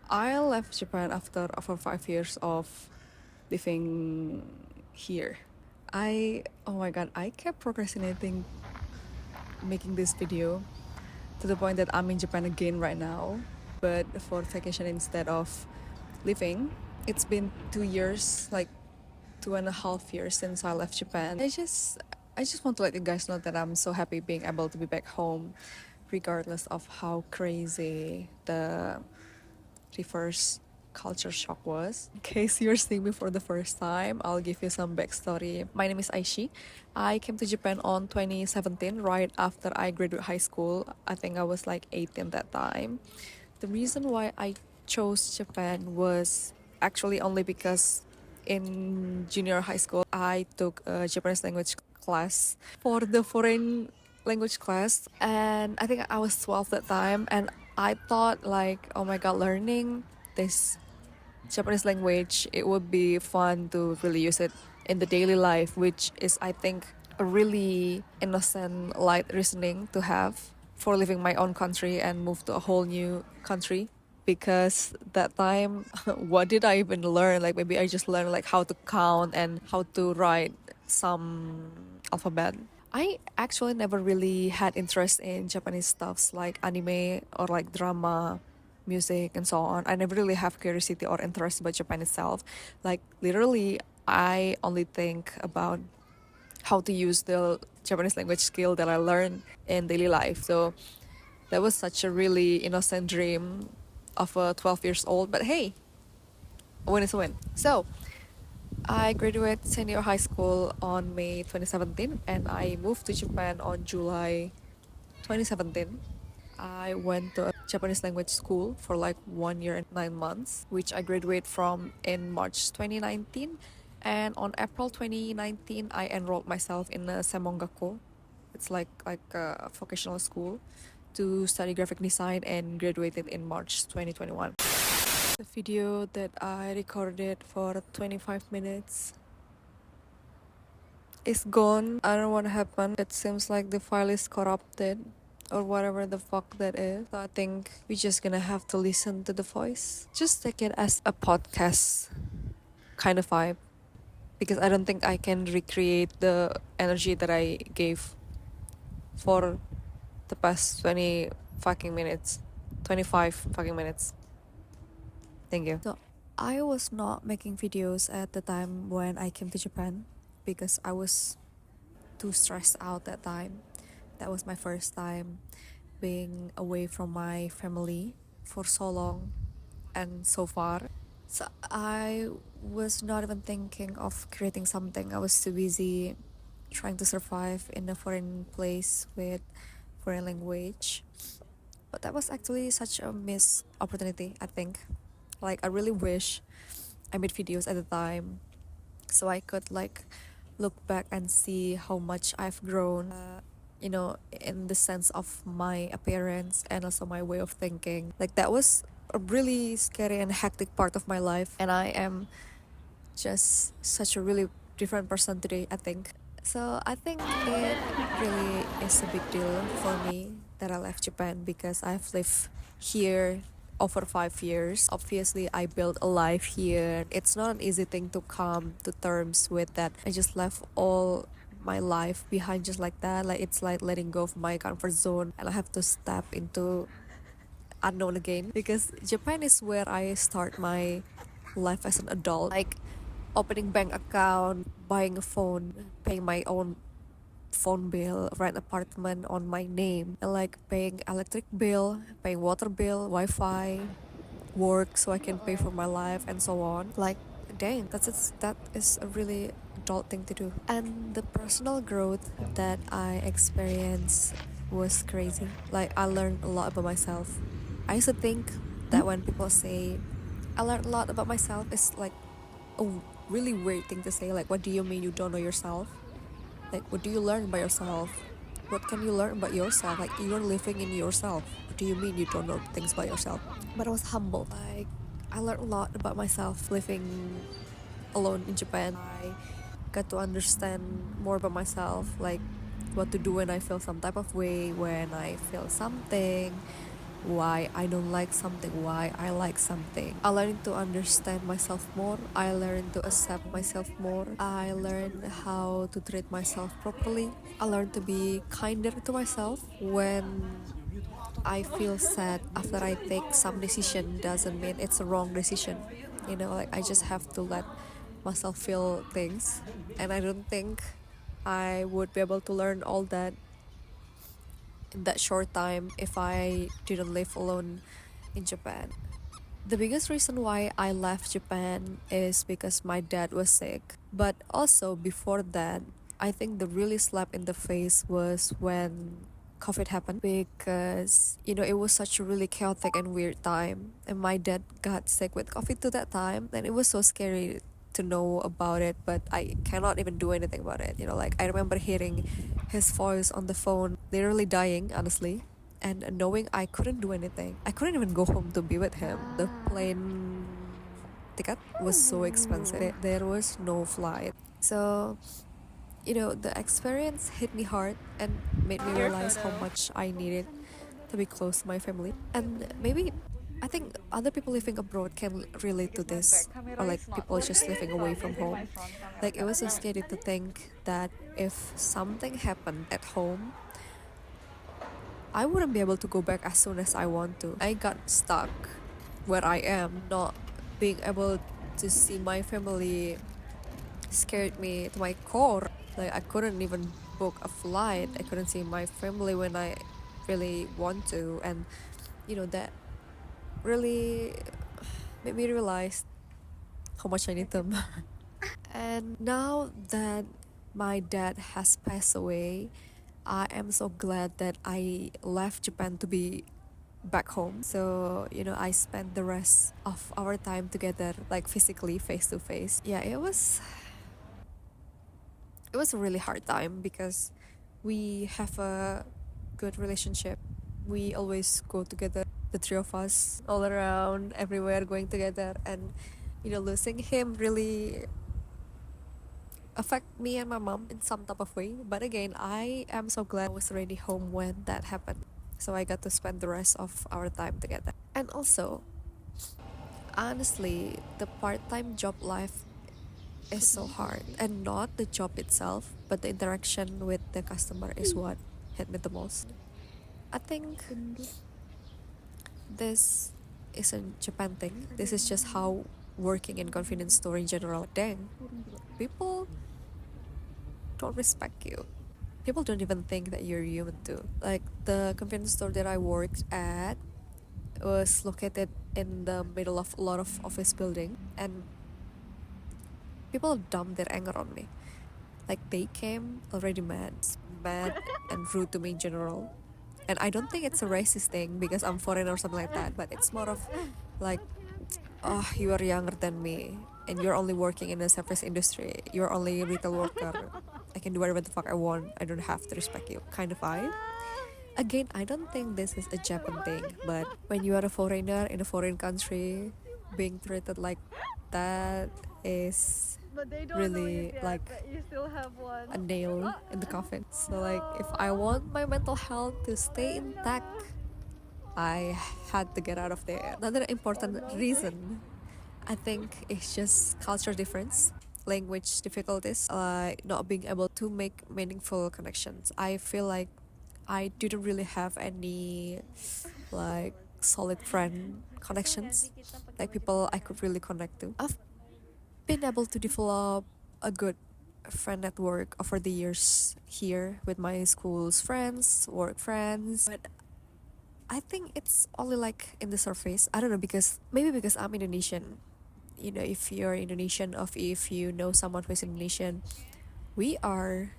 I left Japan after over 5 years of living here. Oh my god, I kept procrastinating making this video to the point that I'm in Japan again right now, but for vacation instead of living. It's been 2 years, like 2.5 years since I left Japan. I just want to let you guys know that I'm so happy being able to be back home, regardless of how crazy the reverse culture shock was. In case you're seeing me for the first time, I'll give you some backstory. My name is Aishi. I came to Japan on 2017, right after I graduated high school. I think I was like 18 that time. The reason why I chose Japan was actually only because in junior high school, I took a Japanese language class for the foreign language class, and I think I was 12 that time, and I thought like, oh my god, learning this Japanese language, it would be fun to really use it in the daily life, which is, I think, a really innocent, light reasoning to have for leaving my own country and move to a whole new country. Because that time, what did I even learn? Like maybe I just learned like how to count and how to write some alphabet. I actually never really had interest in Japanese stuffs like anime or like drama, music, and so on. I never really have curiosity or interest about Japan itself. Like literally, I only think about how to use the Japanese language skill that I learned in daily life. So that was such a really innocent dream of a 12 years old. But hey, a win is a win. So I graduated senior high school on May 2017 and I moved to Japan on July 2017. I went to a Japanese language school for like 1 year and 9 months, which I graduated from in March 2019. And on April 2019, I enrolled myself in a semongako. It's like a vocational school to study graphic design and graduated in March 2021. The video that I recorded for 25 minutes is gone. I don't know what happened. It seems like the file is corrupted or whatever the fuck that is. So I think we're just gonna have to listen to the voice. Just take it as a podcast kind of vibe, because I don't think I can recreate the energy that I gave for the past 20 fucking minutes. 25 fucking minutes. Thank you. So I was not making videos at the time when I came to Japan because I was too stressed out that time. That was my first time being away from my family for so long and so far. So I was not even thinking of creating something. I was too busy trying to survive in a foreign place with foreign language. But that was actually such a missed opportunity, I think. Like I really wish I made videos at the time so I could like look back and see how much I've grown, in the sense of my appearance and also my way of thinking. Like that was a really scary and hectic part of my life, and I am just such a really different person today, I think. So I think it really is a big deal for me that I left Japan because I've lived here over 5 years. Obviously, I built a life here. It's not an easy thing to come to terms with that. I just left all my life behind just like that. Like it's like letting go of my comfort zone and I have to step into unknown again, because Japan is where I start my life as an adult. Like opening bank account, buying a phone, paying my own phone bill, rent apartment on my name, and like paying electric bill, paying water bill, Wi-Fi, work so I can pay for my life and so on. Like dang, that is a really adult thing to do. And the personal growth that I experienced was crazy. Like I learned a lot about myself. I used to think that when people say I learned a lot about myself, it's like a really weird thing to say. Like what do you mean you don't know yourself? Like what do you learn about yourself? What can you learn about yourself? Like you're living in yourself. What do you mean you don't know things about yourself? But I was humbled. Like I learned a lot about myself living alone in Japan. I got to understand more about myself, like what to do when I feel some type of way, when I feel something, why I don't like something, why I like something. I learned to understand myself more. I learned to accept myself more. I learned how to treat myself properly. I learned to be kinder to myself. When I feel sad after I take some decision doesn't mean it's a wrong decision. Like I just have to let myself feel things. And I don't think I would be able to learn all that in that short time if I didn't live alone in Japan. The biggest reason why I left Japan is because my dad was sick. But also before that, I think the really slap in the face was when COVID happened because it was such a really chaotic and weird time, and my dad got sick with COVID to that time, and it was so scary to know about it, but I cannot even do anything about it. Like I remember hearing his voice on the phone, literally dying, honestly, and knowing I couldn't do anything. I couldn't even go home to be with him. The plane ticket was so expensive. There was no flight. So, the experience hit me hard and made me realize how much I needed to be close to my family. And maybe I think other people living abroad can relate to this, or like people just living away from home. Like it was so scary to think that if something happened at home, I wouldn't be able to go back as soon as I want to. I got stuck where I am. Not being able to see my family scared me to my core. Like I couldn't even book a flight. I couldn't see my family when I really want to, and that really made me realize how much I need them. And now that my dad has passed away, I am so glad that I left Japan to be back home. So, I spent the rest of our time together, like physically face to face. Yeah, it was a really hard time because we have a good relationship. We always go together, the three of us, all around, everywhere, going together. And, losing him really affect me and my mom in some type of way. But again, I am so glad I was already home when that happened. So I got to spend the rest of our time together. And also, honestly, the part-time job life is so hard. And not the job itself, but the interaction with the customer is what hit me the most. I think this isn't Japan thing. This is just how working in convenience store in general. Dang, people don't respect you. People don't even think that you're human too. Like the convenience store that I worked at was located in the middle of a lot of office building, and people dumped their anger on me. Like they came already mad and rude to me in general. And I don't think it's a racist thing because I'm foreign or something like that, but it's more of like, oh, you are younger than me and you're only working in the service industry. You're only a retail worker. I can do whatever the fuck I want. I don't have to respect you, kind of vibe. Again, I don't think this is a Japan thing, but when you are a foreigner in a foreign country, being treated like that is really like a nail in the coffin. So like if I want my mental health to stay intact, I had to get out of there. Another important reason I think it's just culture difference, language difficulties, not being able to make meaningful connections. I feel like I didn't really have any like solid friend connections, like people I could really connect to. I've been able to develop a good friend network over the years here with my school's friends, work friends, but I think it's only like in the surface. I don't know, because maybe because I'm Indonesian. If you're Indonesian or if you know someone who's Indonesian, we are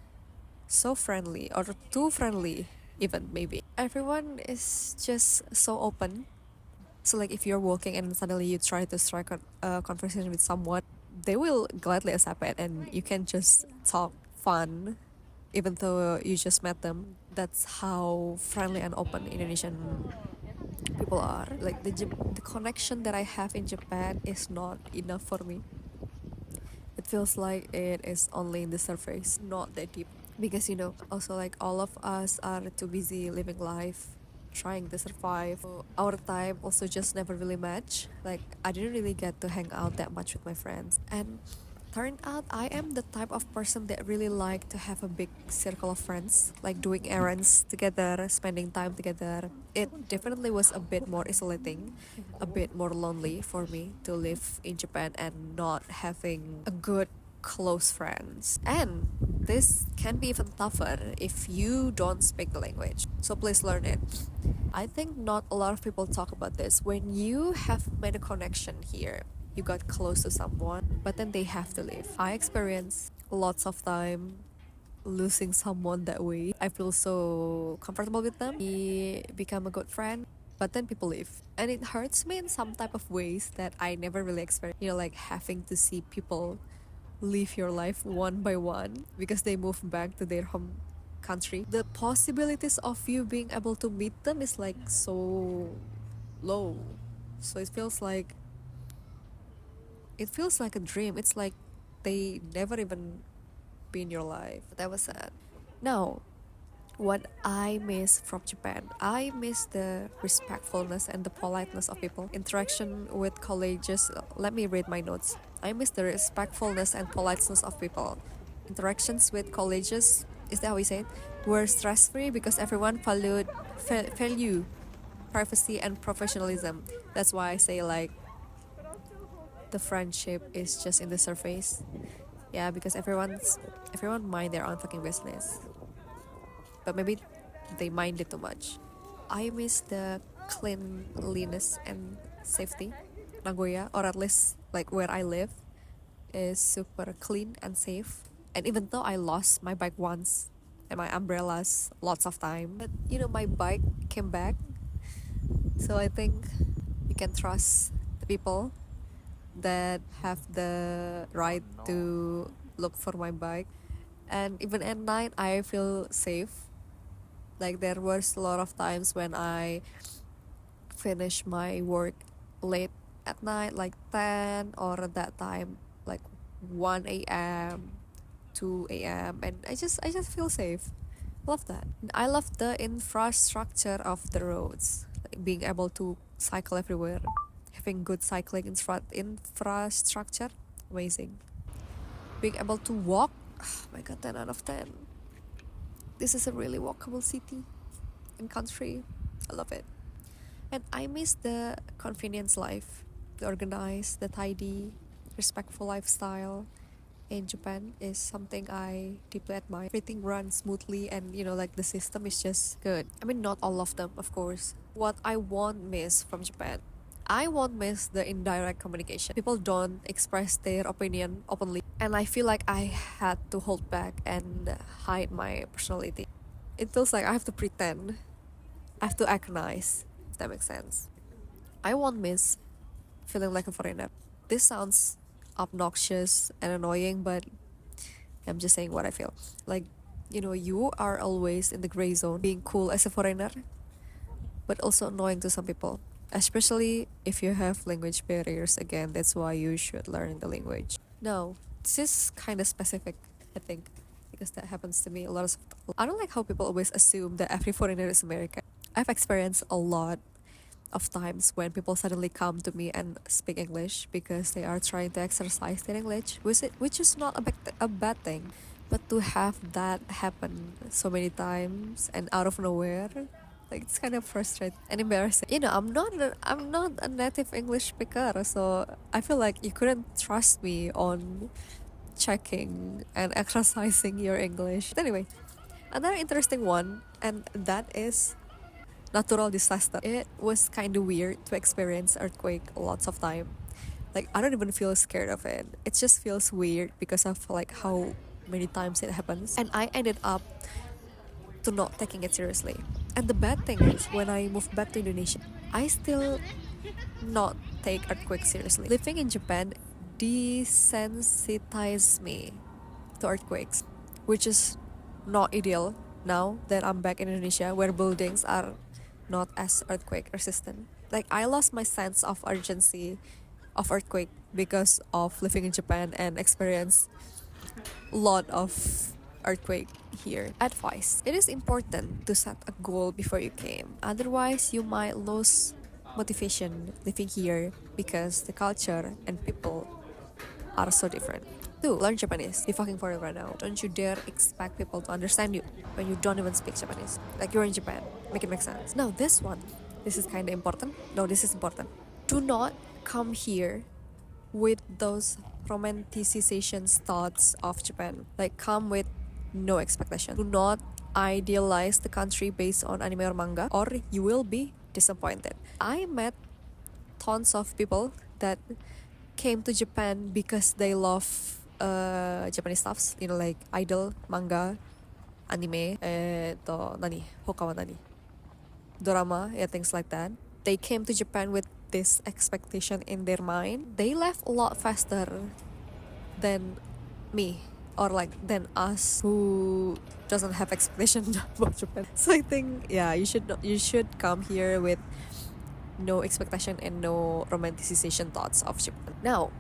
so friendly or too friendly, even maybe. Everyone is just so open. So like if you're walking and suddenly you try to strike a conversation with someone, they will gladly accept it and you can just talk fun even though you just met them. That's how friendly and open Indonesian people are. Like the connection that I have in Japan is not enough for me. It feels like it is only in the surface, not that deep. Because also like all of us are too busy living life trying to survive. So our time also just never really matched. Like I didn't really get to hang out that much with my friends. And turned out I am the type of person that really like to have a big circle of friends, like doing errands together, spending time together. It definitely was a bit more isolating, a bit more lonely for me to live in Japan and not having a good close friends. And this can be even tougher if you don't speak the language. So please learn it. I think not a lot of people talk about this. When you have made a connection here, you got close to someone, but then they have to leave. I experience lots of time losing someone that way. I feel so comfortable with them. We become a good friend, but then people leave. And it hurts me in some type of ways that I never really experienced. Like having to see people live your life one by one because they move back to their home country. The possibilities of you being able to meet them is like so low. So it feels like a dream. It's like they never even be in your life. That was sad. Now, what I miss from Japan, I miss the respectfulness and the politeness of people. Interaction with colleagues, let me read my notes. I miss the respectfulness and politeness of people. Interactions with colleagues, is that how we say it? Were stress free because everyone value privacy and professionalism. That's why I say like the friendship is just in the surface. Yeah, because everyone mind their own fucking business. But maybe they mind it too much. I miss the cleanliness and safety. Nagoya, or at least like where I live, is super clean and safe. And even though I lost my bike once and my umbrellas lots of time, but my bike came back. So I think you can trust the people that have the right to look for my bike. And even at night, I feel safe. Like there was a lot of times when I finish my work late at night, like 10, or at that time like 1 a.m., 2 a.m., and I just feel safe. Love that. And I love the infrastructure of the roads, like being able to cycle everywhere, having good cycling infrastructure, amazing. Being able to walk, oh my god, 10 out of 10. This is a really walkable city and country. I love it. And I miss the convenience life, the organized, the tidy, respectful lifestyle in Japan is something I deeply admire. Everything runs smoothly and like the system is just good. I mean, not all of them, of course. What I won't miss from Japan, I won't miss the indirect communication. People don't express their opinion openly, and I feel like I had to hold back and hide my personality. It feels like I have to pretend, I have to act nice, if that makes sense. I won't miss feeling like a foreigner. This sounds obnoxious and annoying, but I'm just saying what I feel. Like, you are always in the gray zone, being cool as a foreigner, but also annoying to some people. Especially if you have language barriers. Again, that's why you should learn the language. No, this is kind of specific, I think, because that happens to me a lot of. I don't like how people always assume that every foreigner is American. I've experienced a lot of times when people suddenly come to me and speak English because they are trying to exercise their English, which is not a bad thing. But to have that happen so many times and out of nowhere, like it's kind of frustrating and embarrassing. I'm not a native English speaker, so I feel like you couldn't trust me on checking and exercising your English. But anyway, another interesting one, and that is natural disaster. It was kind of weird to experience earthquake lots of time. Like I don't even feel scared of it. It just feels weird because of like how many times it happens. And I ended up to not taking it seriously. And the bad thing is when I moved back to Indonesia, I still not take earthquakes seriously. Living in Japan desensitized me to earthquakes, which is not ideal now that I'm back in Indonesia where buildings are not as earthquake resistant. Like I lost my sense of urgency of earthquake because of living in Japan and experience a lot of earthquake here. Advice: it is important to set a goal before you came. Otherwise, you might lose motivation living here because the culture and people are so different. 2. Learn Japanese. Be fucking for it right now. Don't you dare expect people to understand you when you don't even speak Japanese. Like you're in Japan. Make it make sense. Now this one. This is kind of important. No, this is important. Do not come here with those romanticization thoughts of Japan. Like come with no expectation. Do not idealize the country based on anime or manga, or you will be disappointed. I met tons of people that came to Japan because they love Japanese stuffs, like idol, manga, anime, nani, hoka wa nani, drama, yeah, things like that. They came to Japan with this expectation in their mind. They left a lot faster than me, or like than us who doesn't have expectation about Japan. So I think you should come here with no expectation and no romanticization thoughts of Japan. Now,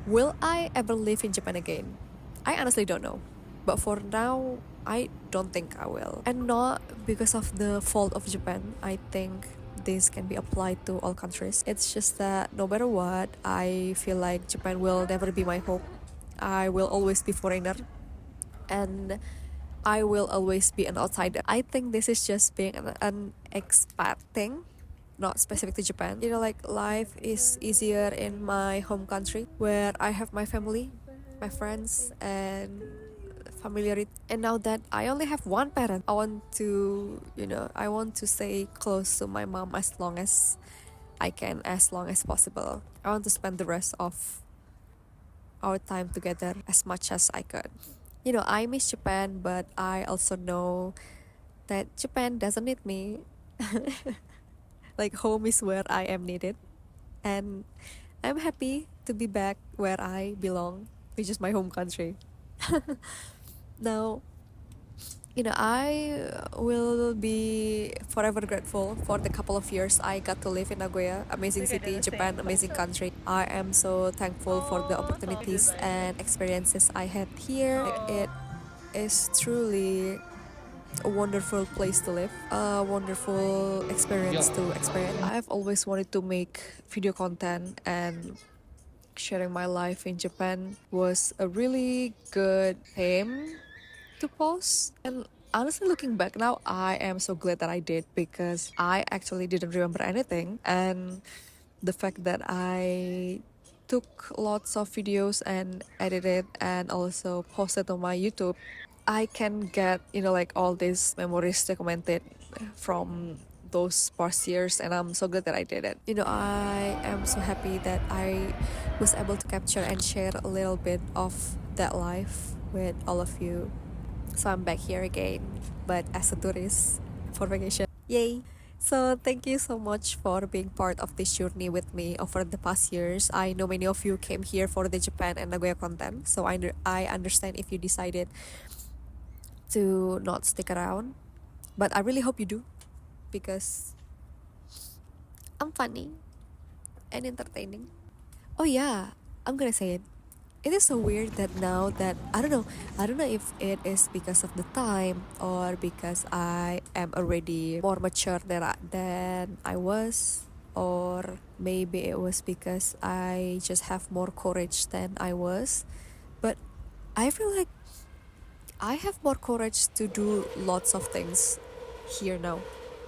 will I ever live in Japan again? I honestly don't know. But for now, I don't think I will. And not because of the fault of Japan. I think this can be applied to all countries. It's just that no matter what, I feel like Japan will never be my home. I will always be foreigner. And I will always be an outsider. I think this is just being an expat thing, not specific to Japan. Like life is easier in my home country where I have my family, my friends, and familiarity. And now that I only have one parent, I want to stay close to my mom as long as I can, as long as possible. I want to spend the rest of our time together as much as I could. I miss Japan, but I also know that Japan doesn't need me. Like home is where I am needed, and I'm happy to be back where I belong, which is my home country. Now, I will be forever grateful for the couple of years I got to live in Nagoya, amazing city, Japan, amazing country. I am so thankful for the opportunities and experiences I had here. It is truly a wonderful place to live, a wonderful experience to experience. I've always wanted to make video content, and sharing my life in Japan was a really good theme to post. And honestly, looking back now, I am so glad that I did, because I actually didn't remember anything. And the fact that I took lots of videos and edited and also posted on my YouTube, I can get like all these memories documented from those past years, and I'm so glad that I did it. I am so happy that I was able to capture and share a little bit of that life with all of you. So I'm back here again, but as a tourist for vacation. Yay! So thank you so much for being part of this journey with me over the past years. I know many of you came here for the Japan and Nagoya content, so I understand if you decided to not stick around, but I really hope you do, because I'm funny and entertaining. Oh yeah, I'm gonna say it. It is so weird that now that I don't know if it is because of the time or because I am already more mature than I was, or maybe it was because I just have more courage than I was. But I feel like I have more courage to do lots of things here now.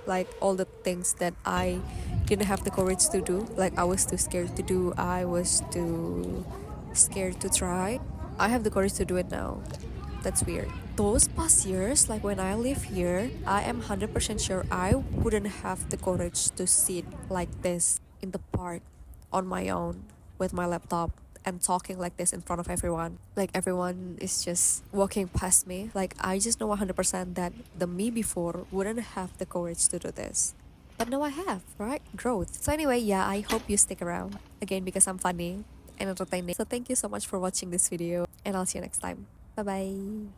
Like all the things that I didn't have the courage to do, like I was too scared to do, I was too scared to try. I have the courage to do it now. That's weird. Those past years, like when I live here, I am 100% sure I wouldn't have the courage to sit like this in the park on my own with my laptop and talking like this in front of everyone. Like everyone is just walking past me. Like I just know 100% that the me before wouldn't have the courage to do this. But now I have, right? Growth. So anyway, yeah, I hope you stick around. Again, because I'm funny and entertaining. So thank you so much for watching this video, and I'll see you next time. Bye bye.